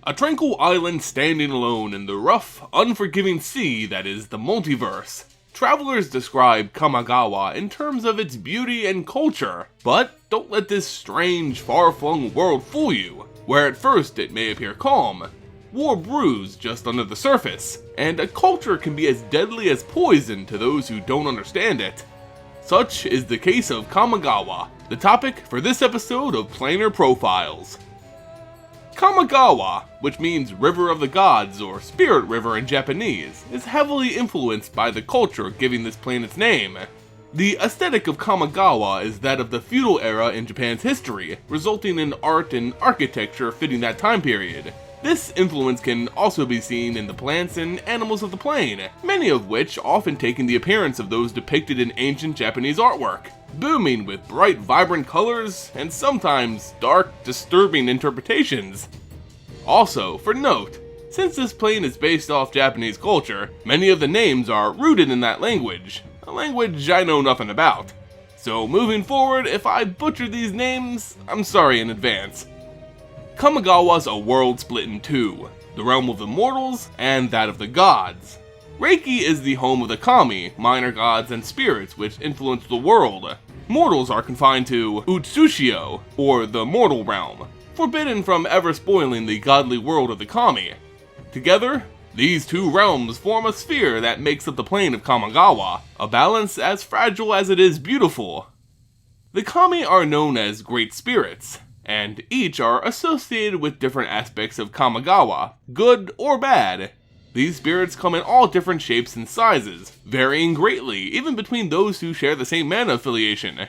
A tranquil island standing alone in the rough, unforgiving sea that is the multiverse. Travelers describe Kamigawa in terms of its beauty and culture, but don't let this strange, far-flung world fool you. Where at first it may appear calm, war brews just under the surface, and a culture can be as deadly as poison to those who don't understand it. Such is the case of Kamigawa, the topic for this episode of Planar Profiles. Kamigawa, which means River of the Gods or Spirit River in Japanese, is heavily influenced by the culture giving this planet its name. The aesthetic of Kamigawa is that of the feudal era in Japan's history, resulting in art and architecture fitting that time period. This influence can also be seen in the plants and animals of the plain, many of which often taking the appearance of those depicted in ancient Japanese artwork, booming with bright, vibrant colors and sometimes dark, disturbing interpretations. Also, for note, since this plane is based off Japanese culture, many of the names are rooted in that language, a language I know nothing about. So moving forward, if I butcher these names, I'm sorry in advance. Kamigawa's a world split in two, the realm of the mortals and that of the gods. Reiki is the home of the kami, minor gods and spirits which influence the world. Mortals are confined to Utsushio, or the mortal realm, forbidden from ever spoiling the godly world of the kami. Together, these two realms form a sphere that makes up the plane of Kamigawa, a balance as fragile as it is beautiful. The kami are known as great spirits, and each are associated with different aspects of Kamigawa, good or bad. These spirits come in all different shapes and sizes, varying greatly even between those who share the same mana affiliation.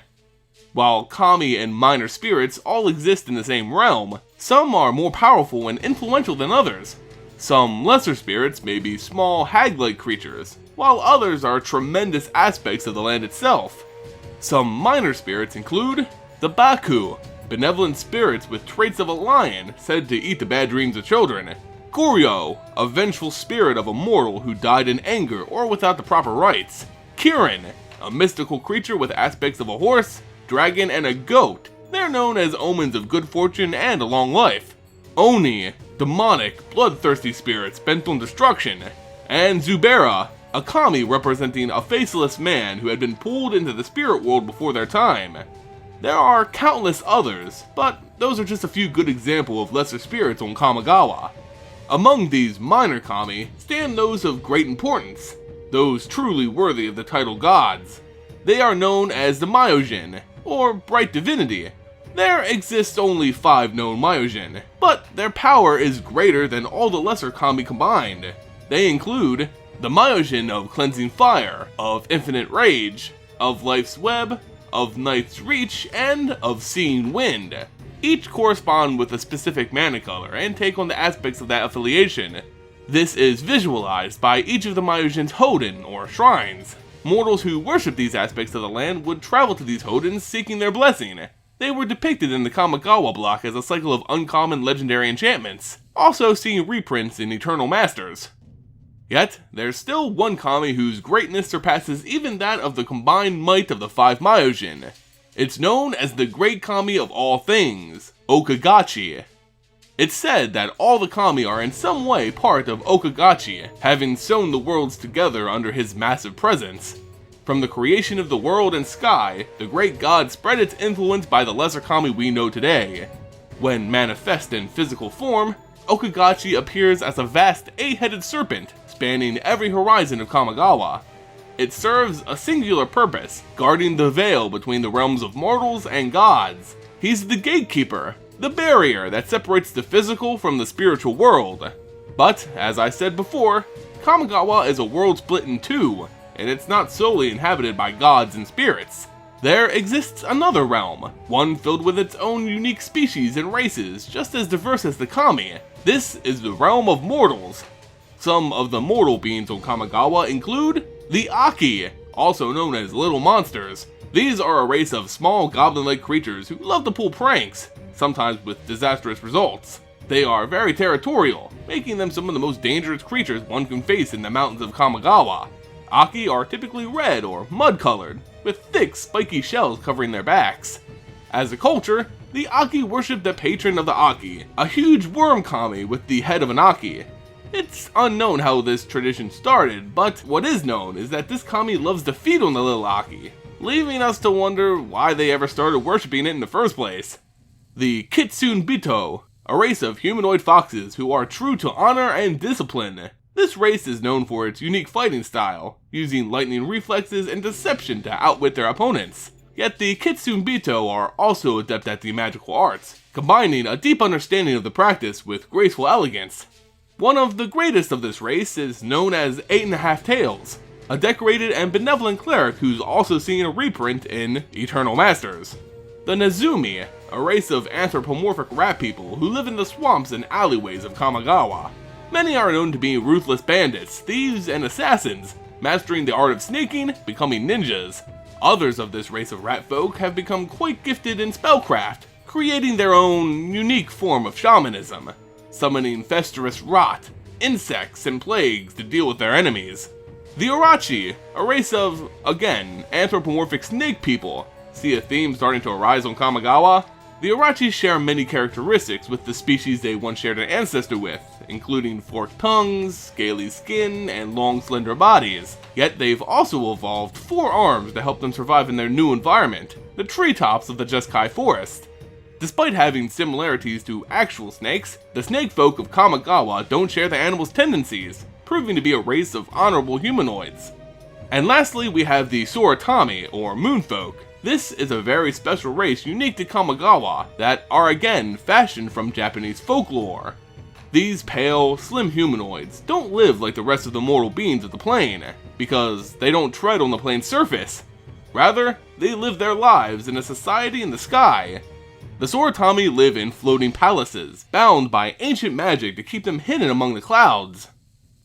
While kami and minor spirits all exist in the same realm, some are more powerful and influential than others. Some lesser spirits may be small hag-like creatures, while others are tremendous aspects of the land itself. Some minor spirits include the Baku, benevolent spirits with traits of a lion, said to eat the bad dreams of children. Goryo, a vengeful spirit of a mortal who died in anger or without the proper rites. Kirin, a mystical creature with aspects of a horse, dragon, and a goat. They're known as omens of good fortune and a long life. Oni, demonic, bloodthirsty spirits bent on destruction. And Zubera, a kami representing a faceless man who had been pulled into the spirit world before their time. There are countless others, but those are just a few good examples of lesser spirits on Kamigawa. Among these minor kami stand those of great importance, those truly worthy of the title gods. They are known as the Myojin, or Bright Divinity. There exists only 5 known Myojin, but their power is greater than all the lesser kami combined. They include the Myojin of Cleansing Fire, of Infinite Rage, of Life's Web, of Night's Reach, and of Seeing Wind. Each correspond with a specific mana color and take on the aspects of that affiliation. This is visualized by each of the Myojin's Hoden, or shrines. Mortals who worship these aspects of the land would travel to these Hodens seeking their blessing. They were depicted in the Kamigawa block as a cycle of uncommon legendary enchantments, also seeing reprints in Eternal Masters. Yet, there's still one kami whose greatness surpasses even that of the combined might of the 5 Myojin. It's known as the Great Kami of all things, Okagachi. It's said that all the kami are in some way part of Okagachi, having sewn the worlds together under his massive presence. From the creation of the world and sky, the great god spread its influence by the lesser kami we know today. When manifest in physical form, Okagachi appears as a vast 8-headed serpent, spanning every horizon of Kamigawa. It serves a singular purpose, guarding the veil between the realms of mortals and gods. He's the gatekeeper, the barrier that separates the physical from the spiritual world. But, as I said before, Kamigawa is a world split in two, and it's not solely inhabited by gods and spirits. There exists another realm, one filled with its own unique species and races, just as diverse as the kami. This is the realm of mortals. Some of the mortal beings on Kamigawa include the Aki, also known as little monsters. These are a race of small goblin-like creatures who love to pull pranks, sometimes with disastrous results. They are very territorial, making them some of the most dangerous creatures one can face in the mountains of Kamigawa. Aki are typically red or mud-colored, with thick, spiky shells covering their backs. As a culture, The Aki worship the patron of the Aki, a huge worm kami with the head of an Aki. It's unknown how this tradition started, but what is known is that this kami loves to feed on the little Aki, leaving us to wonder why they ever started worshipping it in the first place. The Kitsune Bito, a race of humanoid foxes who are true to honor and discipline. This race is known for its unique fighting style, using lightning reflexes and deception to outwit their opponents. Yet the Kitsune Bito are also adept at the magical arts, combining a deep understanding of the practice with graceful elegance. One of the greatest of this race is known as 8½ Tails, a decorated and benevolent cleric who's also seen a reprint in Eternal Masters. The Nezumi, a race of anthropomorphic rat people who live in the swamps and alleyways of Kamigawa. Many are known to be ruthless bandits, thieves, and assassins, mastering the art of snaking, becoming ninjas. Others of this race of rat folk have become quite gifted in spellcraft, creating their own unique form of shamanism, summoning festerous rot, insects, and plagues to deal with their enemies. The Orochi, a race of, again, anthropomorphic snake people. See a theme starting to arise on Kamigawa? The Orochi share many characteristics with the species they once shared an ancestor with, including forked tongues, scaly skin, and long slender bodies. Yet they've also evolved 4 arms to help them survive in their new environment, the treetops of the Jeskai forest. Despite having similarities to actual snakes, the snake folk of Kamigawa don't share the animal's tendencies, proving to be a race of honorable humanoids. And lastly, we have the Soratami, or moonfolk. This is a very special race unique to Kamigawa that are again fashioned from Japanese folklore. These pale, slim humanoids don't live like the rest of the mortal beings of the plane, because they don't tread on the plane's surface. Rather, they live their lives in a society in the sky. The Soratami live in floating palaces, bound by ancient magic to keep them hidden among the clouds.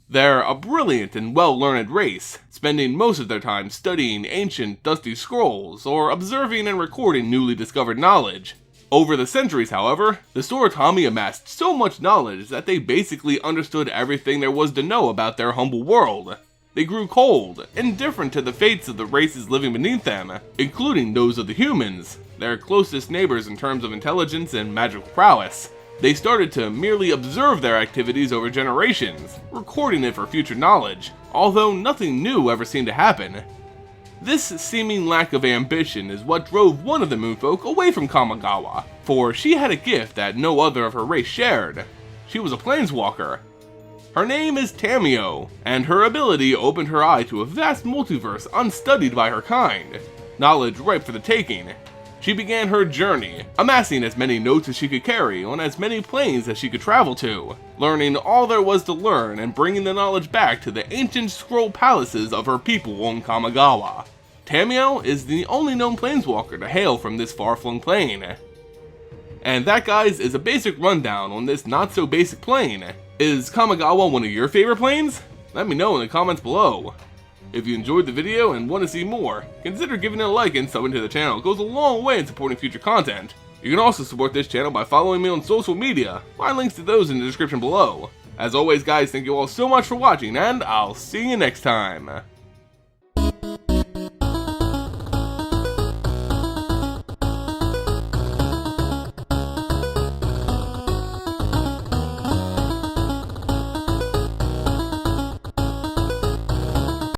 They're a brilliant and well-learned race, spending most of their time studying ancient, dusty scrolls, or observing and recording newly discovered knowledge. Over the centuries, however, the Soratami amassed so much knowledge that they basically understood everything there was to know about their humble world. They grew cold, indifferent to the fates of the races living beneath them, including those of the humans, their closest neighbors in terms of intelligence and magical prowess. They started to merely observe their activities over generations, recording it for future knowledge, although nothing new ever seemed to happen. This seeming lack of ambition is what drove one of the moonfolk away from Kamigawa, for she had a gift that no other of her race shared. She was a planeswalker. Her name is Tamiyo, and her ability opened her eye to a vast multiverse unstudied by her kind, knowledge ripe for the taking. She began her journey, amassing as many notes as she could carry on as many planes as she could travel to, learning all there was to learn and bringing the knowledge back to the ancient scroll palaces of her people on Kamigawa. Tamiyo is the only known planeswalker to hail from this far-flung plane. And that, guys, is a basic rundown on this not-so-basic plane. Is Kamigawa one of your favorite planes? Let me know in the comments below. If you enjoyed the video and want to see more, consider giving it a like and subbing to the channel. It goes a long way in supporting future content. You can also support this channel by following me on social media. Find links to those in the description below. As always, guys, thank you all so much for watching, and I'll see you next time.